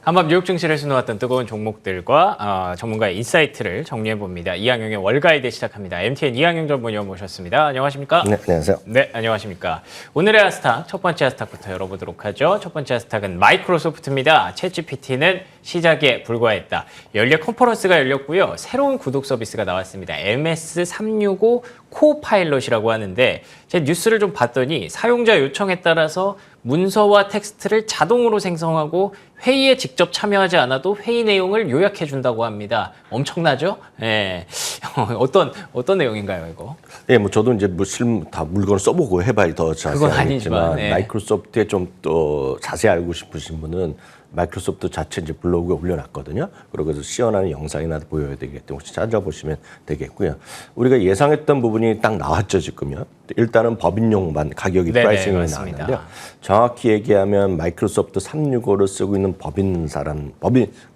한밤 뉴욕 증시를 수놓았던 뜨거운 종목들과 전문가의 인사이트를 정리해봅니다. 이항영의 월가이드 시작합니다. MTN 이항영 전문위원 모셨습니다. 안녕하십니까? 네, 안녕하세요. 네, 안녕하십니까? 오늘의 아스탁, 첫 번째 아스탁부터 열어보도록 하죠. 첫 번째 아스탁은 마이크로소프트입니다. 챗GPT는 시작에 불과했다. 연례 컨퍼런스가 열렸고요. 새로운 구독 서비스가 나왔습니다. MS365 코파일럿이라고 하는데 제 뉴스를 좀 봤더니 사용자 요청에 따라서 문서와 텍스트를 자동으로 생성하고 회의에 직접 참여하지 않아도 회의 내용을 요약해 준다고 합니다. 엄청나죠? 예. 어떤 내용인가요, 이거? 예, 뭐 저도 이제 다 물건을 써보고 해봐야 더 자세히 알겠지만 네. 마이크로소프트에 좀 더 자세히 알고 싶으신 분은 마이크로소프트 자체 이제 블로그에 올려놨거든요. 그래서 시연하는 영상이나 보여야 되기 때문에 혹시 찾아보시면 되겠고요. 우리가 예상했던 부분이 딱 나왔죠, 지금요. 일단은 법인용만 가격이 프라이싱이 나왔는데요. 정확히 얘기하면 마이크로소프트 365를 쓰고 있는 법인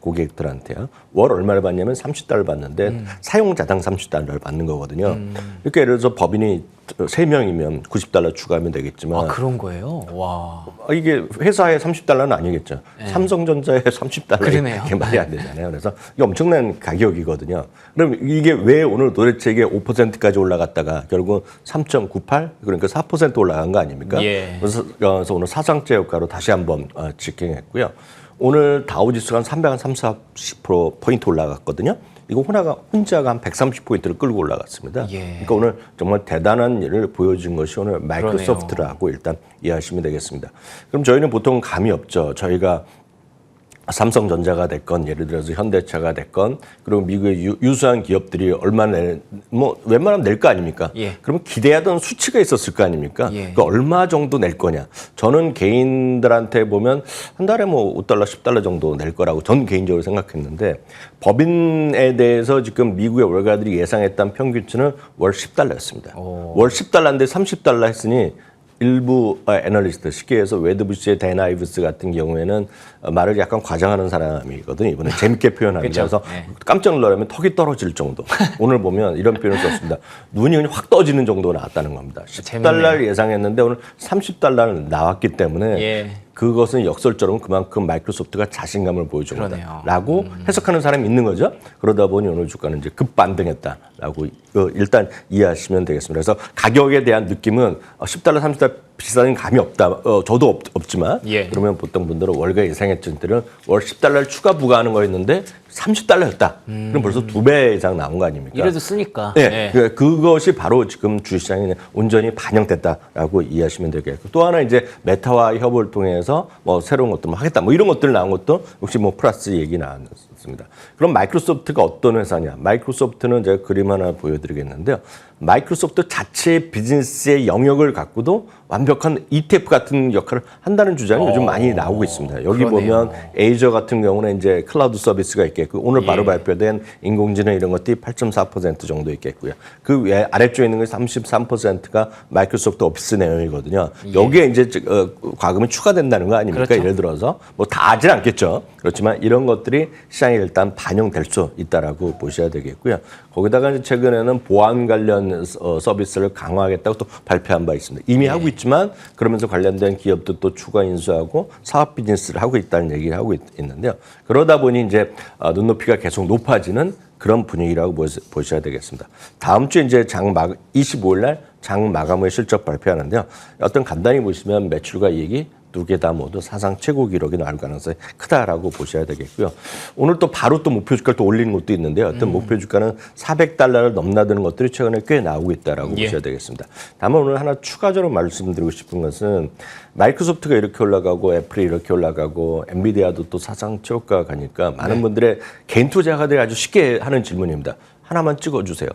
고객들한테요. 월 얼마를 받냐면 $30 받는데 사용자당 $30를 받는 거거든요. 그러니까 예를 들어서 법인이 3명이면 $90 추가하면 되겠지만. 아, 그런 거예요? 와. 이게 회사의 $30는 아니겠죠. 네. 삼성전자의 $30 그러네요. 이게 말이 안 되잖아요. 그래서 이게 엄청난 가격이거든요. 그럼 이게 왜 오늘 도대체 이게 5%까지 올라갔다가 결국 3.98 그러니까 4% 올라간 거 아닙니까? 예. 그래서 오늘 사상제 효과로 다시 한번 직행했고요. 오늘 다우지수가 한 330포인트 올라갔거든요. 이거 혼자가 한 130포인트를 끌고 올라갔습니다. 예. 그러니까 오늘 정말 대단한 일을 보여준 것이 오늘 마이크로소프트라고 일단 이해하시면 되겠습니다. 그럼 저희는 보통 감이 없죠. 저희가 삼성전자가 됐건 예를 들어서 현대차가 됐건 그리고 미국의 유수한 기업들이 얼마나 웬만하면 낼 거 아닙니까? 예. 그러면 기대하던 수치가 있었을 거 아닙니까? 예. 그 얼마 정도 낼 거냐? 저는 개인들한테 보면 한 달에 뭐 $5, $10 정도 낼 거라고 전 개인적으로 생각했는데 법인에 대해서 지금 미국의 월가들이 예상했던 평균치는 월 $10였습니다. 월 $10인데 $30 했으니 일부 애널리스트, 쉽게 해서 웨드부시의 댄 아이브스 같은 경우에는 말을 약간 과장하는 사람이거든요. 이번에 재밌게 표현합니다. 그래서 네. 깜짝 놀라면 턱이 떨어질 정도. 오늘 보면 이런 표현을 썼습니다. 눈이 그냥 확 떠지는 정도가 나왔다는 겁니다. $10를 예상했는데 오늘 $30는 나왔기 때문에 예. 그것은 역설적으로 그만큼 마이크로소프트가 자신감을 보여준 거다라고 해석하는 사람이 있는 거죠. 그러다 보니 오늘 주가는 이제 급반등했다라고 일단 이해하시면 되겠습니다. 그래서 가격에 대한 느낌은 $10, $30 비싼 감이 없다. 저도 없지만 예. 그러면 보통 분들은 월가 예상했던 때는 월 $10를 추가 부과하는 거였는데 $30였다. 그럼 벌써 2배 이상 나온 거 아닙니까? 이래도 쓰니까. 네, 네. 그것이 바로 지금 주식시장에 온전히 반영됐다라고 이해하시면 되겠고 또 하나 이제 메타와 협업을 통해서 뭐 새로운 것들 하겠다. 뭐 이런 것들 나온 것도 역시 뭐 플러스 얘기 나왔습니다. 그럼 마이크로소프트가 어떤 회사냐? 마이크로소프트는 제가 그림 하나 보여드리겠는데요. 마이크로소프트 자체 비즈니스의 영역을 갖고도 완벽한 ETF 같은 역할을 한다는 주장이 요즘 많이 나오고 있습니다. 여기 그러네요. 보면 에이저 같은 경우는 이제 클라우드 서비스가 있겠고 오늘 바로 발표된 인공지능 이런 것들이 8.4% 정도 있겠고요. 그 외 아래쪽에 있는 게 33%가 마이크로소프트 오피스 내용이거든요. 여기에 이제 과금이 추가된다는 거 아닙니까? 그렇죠. 예를 들어서 뭐 다 하진 않겠죠. 그렇지만 이런 것들이 시장에 일단 반영될 수 있다라고 보셔야 되겠고요. 거기다가 이제 최근에는 보안 관련 서비스를 강화하겠다고 또 발표한 바 있습니다. 이미 하고 있지만 그러면서 관련된 기업도 또 추가 인수하고 사업 비즈니스를 하고 있다는 얘기를 하고 있는데요. 그러다 보니 이제 눈높이가 계속 높아지는 그런 분위기라고 보셔야 되겠습니다. 다음 주에 이제 25일 날 장 마감 후에 실적 발표하는데요. 어떤 간단히 보시면 매출과 이익이 두 개 다 모두 사상 최고 기록이 나올 가능성이 크다라고 보셔야 되겠고요. 오늘 또 바로 또 목표 주가를 또 올리는 것도 있는데요. 어떤 목표 주가는 $400를 넘나드는 것들이 최근에 꽤 나오고 있다라고 보셔야 되겠습니다. 다만 오늘 하나 추가적으로 말씀드리고 싶은 것은 마이크로소프트가 이렇게 올라가고 애플이 이렇게 올라가고 엔비디아도 또 사상 최고가가 가니까 많은 분들의 개인 투자가들이 아주 쉽게 하는 질문입니다. 하나만 찍어주세요.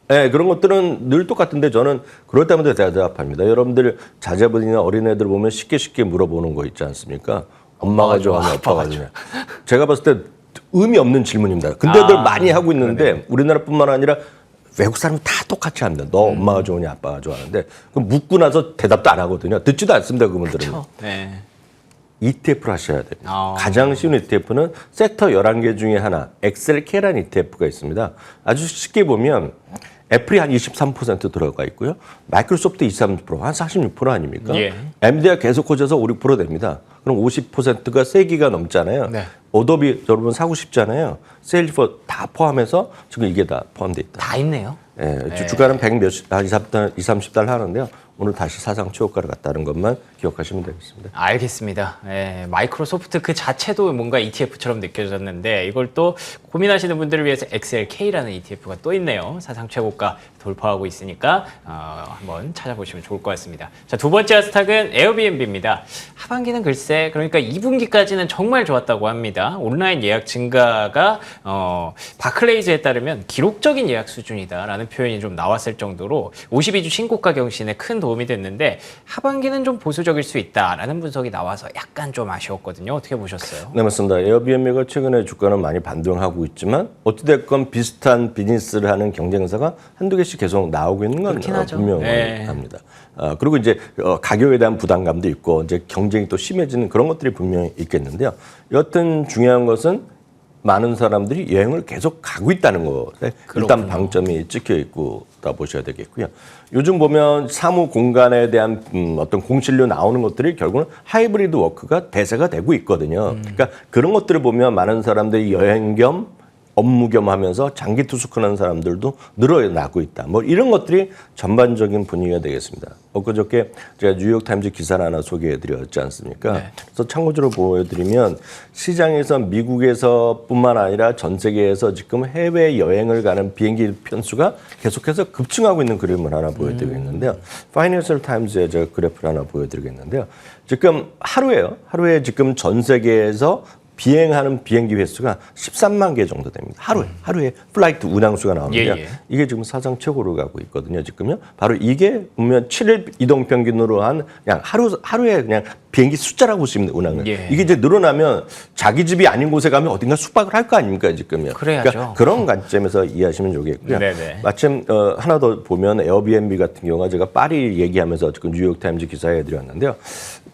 네, 그런 것들은 늘 똑같은데 저는 그럴 때마다 대답합니다. 여러분들 자제분이나 어린애들 보면 쉽게 물어보는 거 있지 않습니까? 엄마가 좋아하냐, 아빠가 좋아하냐. 제가 봤을 때 의미 없는 질문입니다. 근데들 많이 하고 있는데 그러네. 우리나라뿐만 아니라 외국 사람은 다 똑같이 합니다. 너 엄마가 좋으냐, 아빠가 좋아하는데 그럼 묻고 나서 대답도 안 하거든요. 듣지도 않습니다, 그분들은. 네. ETF를 하셔야 됩니다. 가장 쉬운 ETF는 섹터 11개 중에 하나, 엑셀케라는 ETF가 있습니다. 아주 쉽게 보면 애플이 한 23% 들어가 있고요. 마이크로소프트 23%, 한 46% 아닙니까? 예. 엔비디아 계속 커져서 5, 6% 됩니다. 그럼 50%가 세기가 넘잖아요. 네. 어도비 여러분 사고 싶잖아요. 세일즈포스 다 포함해서 지금 이게 다 포함돼 있다. 다 있네요. 예, 주가는 100몇십, 20, 30달러 하는데요. 오늘 다시 사상 최고가를 갔다는 것만 기억하시면 되겠습니다. 알겠습니다. 예, 마이크로소프트 그 자체도 뭔가 ETF처럼 느껴졌는데 이걸 또 고민하시는 분들을 위해서 XLK라는 ETF가 또 있네요. 사상 최고가 돌파하고 있으니까 한번 찾아보시면 좋을 것 같습니다. 자, 두 번째 하스탁은 에어비앤비입니다. 하반기는 글쎄 그러니까 2분기까지는 정말 좋았다고 합니다. 온라인 예약 증가가 바클레이즈에 따르면 기록적인 예약 수준이다라는 표현이 좀 나왔을 정도로 52주 신고가 경신에 큰 도움이 됐는데 하반기는 좀 보수적일 수 있다라는 분석이 나와서 약간 좀 아쉬웠거든요. 어떻게 보셨어요? 네, 맞습니다. 에어비앤비가 최근에 주가는 많이 반등하고 있지만 어찌됐건 비슷한 비즈니스를 하는 경쟁사가 한두 개씩 계속 나오고 있는 건 분명합니다. 그리고 이제 가격에 대한 부담감도 있고 이제 경쟁이 또 심해지는 그런 것들이 분명히 있겠는데요. 여튼 중요한 것은 많은 사람들이 여행을 계속 가고 있다는 것에 일단 방점이 찍혀 있다 보셔야 되겠고요. 요즘 보면 사무 공간에 대한 어떤 공실료 나오는 것들이 결국은 하이브리드 워크가 대세가 되고 있거든요. 그러니까 그런 것들을 보면 많은 사람들이 여행 겸 업무 겸 하면서 장기 투숙하는 사람들도 늘어나고 있다. 뭐 이런 것들이 전반적인 분위기가 되겠습니다. 엊그저께 제가 뉴욕타임즈 기사를 하나 소개해드렸지 않습니까? 네. 그래서 참고적으로 보여드리면 시장에서 미국에서뿐만 아니라 전 세계에서 지금 해외 여행을 가는 비행기 편수가 계속해서 급증하고 있는 그림을 하나 보여드리겠는데요. 파이낸셜 타임즈의 저 그래프를 하나 보여드리겠는데요. 지금 하루에 지금 전 세계에서 비행하는 비행기 횟수가 13만 개 정도 됩니다. 하루에 플라이트 운항수가 나오는데 이게 지금 사상 최고로 가고 있거든요. 지금요. 바로 이게 보면 7일 이동 평균으로 한 그냥 하루에 그냥 비행기 숫자라고 보시면 운항을. 이게 이제 늘어나면 자기 집이 아닌 곳에 가면 어딘가 숙박을 할 거 아닙니까 지금요. 그래야죠. 그러니까 그런 관점에서 이해하시면 좋겠고요. 네네. 마침 하나 더 보면 에어비앤비 같은 경우가 제가 파리 얘기하면서 지금 뉴욕타임즈 기사에 드렸는데요.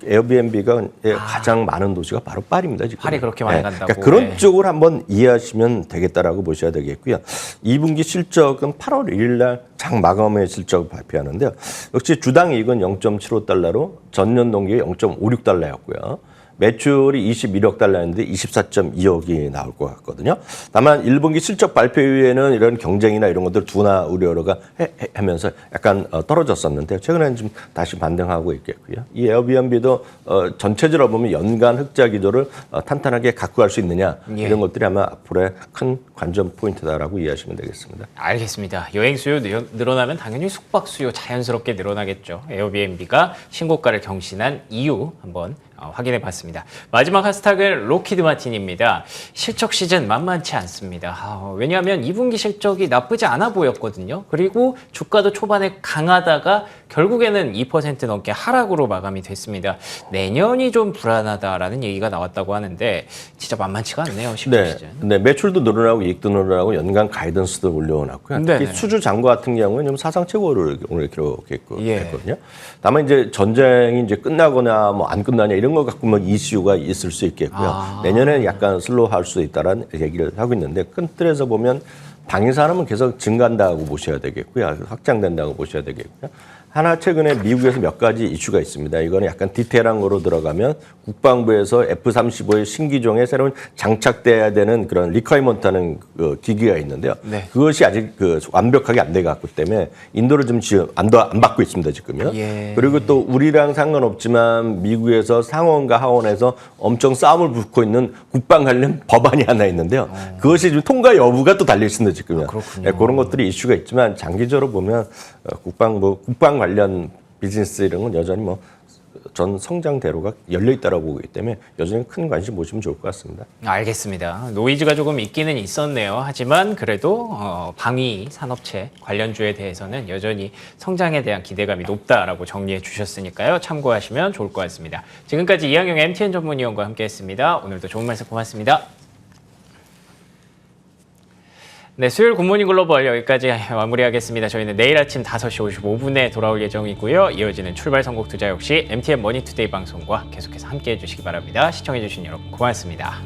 에어비앤비가 가장 많은 도시가 바로 파리입니다. 지금. 파리 그렇게 많이 간다고. 그러니까 그런 쪽을 한번 이해하시면 되겠다라고 보셔야 되겠고요. 2분기 실적은 8월 1일 날 장 마감의 실적을 발표하는데요. 역시 주당 이익은 0.75달러로 전년 동기에 0.56달러였고요. 매출이 21억 달러였는데 24.2억이 나올 것 같거든요. 다만 1분기 실적 발표 이후에는 이런 경쟁이나 이런 것들 둔화 우려가 하면서 약간 떨어졌었는데 최근에는 좀 다시 반등하고 있겠고요. 이 에어비앤비도 전체적으로 보면 연간 흑자 기조를 탄탄하게 갖고 갈 수 있느냐 이런 것들이 아마 앞으로의 큰 관전 포인트다라고 이해하시면 되겠습니다. 알겠습니다. 여행 수요 늘어나면 당연히 숙박 수요 자연스럽게 늘어나겠죠. 에어비앤비가 신고가를 경신한 이유 한번 확인해 봤습니다. 마지막 하스탁은 로키드 마틴입니다. 실적 시즌 만만치 않습니다. 왜냐하면 2분기 실적이 나쁘지 않아 보였거든요. 그리고 주가도 초반에 강하다가 결국에는 2% 넘게 하락으로 마감이 됐습니다. 내년이 좀 불안하다라는 얘기가 나왔다고 하는데 진짜 만만치가 않네요. 실적 시즌. 네, 매출도 늘어나고 이익도 늘어나고 연간 가이던스도 올려놨고요. 특히 수주 잔고 같은 경우는 좀 사상 최고를 오늘 기록했거든요. 다만 이제 전쟁이 이제 끝나거나 뭐 안 끝나냐 이런 거 갖고 뭐 이슈가 있을 수 있겠고요. 내년에 약간 슬로우할 수 있다라는 얘기를 하고 있는데 큰 틀에서 보면 방위 산업은 계속 증가한다고 보셔야 되겠고요. 확장된다고 보셔야 되겠고요. 하나 최근에 미국에서 몇 가지 이슈가 있습니다. 이거는 약간 디테일한 거로 들어가면 국방부에서 F-35의 신기종에 새로운 장착돼야 되는 그런 리ኳ이먼트하는 그 기기가 있는데요. 그것이 아직 완벽하게 안 돼 갖고 때문에 인도를 좀 안 받고 있습니다 지금요. 그리고 또 우리랑 상관없지만 미국에서 상원과 하원에서 엄청 싸움을 붙고 있는 국방 관련 법안이 하나 있는데요. 그것이 좀 통과 여부가 또 달려 있습니다 지금요. 그런 것들이 이슈가 있지만 장기적으로 보면 국방 관련 비즈니스 이런 건 여전히 전 성장대로가 열려 있다라고 보기 때문에 여전히 큰 관심 보시면 좋을 것 같습니다. 알겠습니다. 노이즈가 조금 있기는 있었네요. 하지만 그래도 방위 산업체 관련주에 대해서는 여전히 성장에 대한 기대감이 높다라고 정리해 주셨으니까요. 참고하시면 좋을 것 같습니다. 지금까지 이항용 MTN 전문위원과 함께했습니다. 오늘도 좋은 말씀 고맙습니다. 네, 수요일 굿모닝 글로벌 여기까지 마무리하겠습니다. 저희는 내일 아침 5시 55분에 돌아올 예정이고요. 이어지는 출발 선곡 투자 역시 MTN 머니투데이 방송과 계속해서 함께해 주시기 바랍니다. 시청해 주신 여러분 고맙습니다.